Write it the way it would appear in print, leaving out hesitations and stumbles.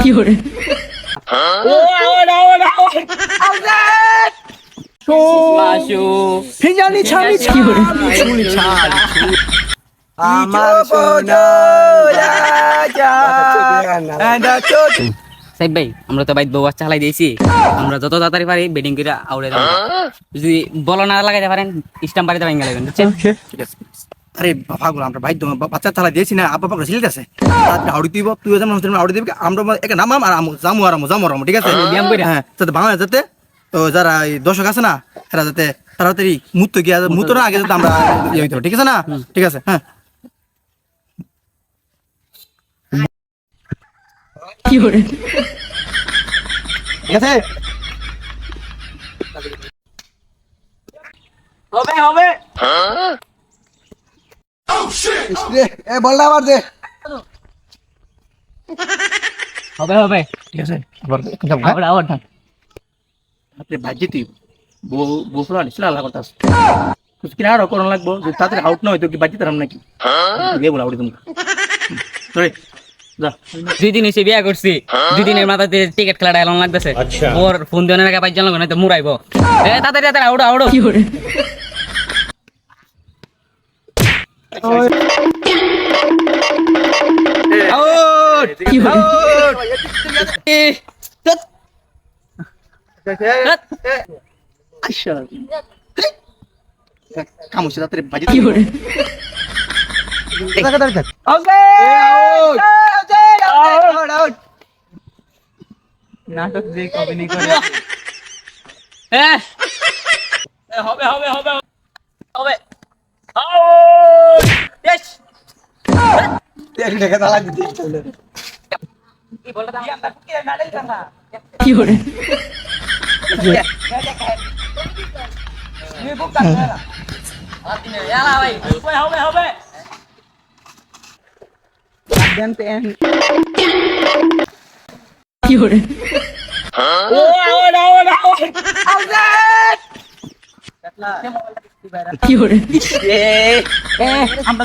fiore, ফিজানি ছানি fiore, ছুলি ছাল আমার সোনা রাজা সাহেব ভাই আমরা তো ভাই বউ বাচ্চা হালাই দিয়েছি, আমরা যত তাড়াতাড়ি পারি বেডিং করে আউড়ে দাও। যদি বলো না লাগাইতে পারেন স্টাম্প বাড়িতে ভাঙা লাগবেন, বুঝছেন? ঠিক আছে। আরে বাবাগুলো আমরা ভাই বাচ্চা থালা দিয়েছি না, আব্বা বাবা ছেলে আছে আউড়ি দিব, তুই যেমন আউড়ি দিবি, আমরা একটা নামাম আর জামু আর জামু ঠিক আছে, ব্যায়াম করে। হ্যাঁ, যাতে বাংলা যাতে তো যারা এই দর্শক আছে না এরা যাতে তাড়াতাড়ি মুহূর্ত গিয়া মুহূর্ত না আগে যাতে আমরা ইয়ে হইতে পারি, ঠিক আছে না? ঠিক আছে, হ্যাঁ। fiore, ঠিক আছে, হবে হবে এ বললা আবার দে, হবে হবে ঠিক আছে, আবার আউড় আউড় আপনি ভাজি তুই বুফলা নিছিল আল্লাহ কথা আছে কিনা আরো করণ লাগবো যে তাড়াতাড়ি আউট না হইতো কি বাজি তারাম নাকি দিয়ে বলা আউড়ি তুমি সরি যা 2 দিন এসে বিয়া করছি, 2 দিনের মাথাতে টিকিট খেলাটা এলন লাগতেছে। ওর ফোন দেওয়ার আগে বাইক জানলো না তো মুরাইবো। এ তাড়াতাড়ি তাড়াতাড়ি আউড় আউড় fiore, আউট fiore, আচ্ছা কামুছে তাড়াতাড়ি বাজি fiore, নাটক যে কবে নি করে এ হবে হবে হবে হবে আউট ইয়েস টাকা তালা দিতে চলে কি বললা দাম আমরা কি নাড়াই না fiore, ये बुक कर रहा आती नहीं यार भाई হবে হবে দেন পেন fiore, ও আউট আউট আউট fiore, এ আমরা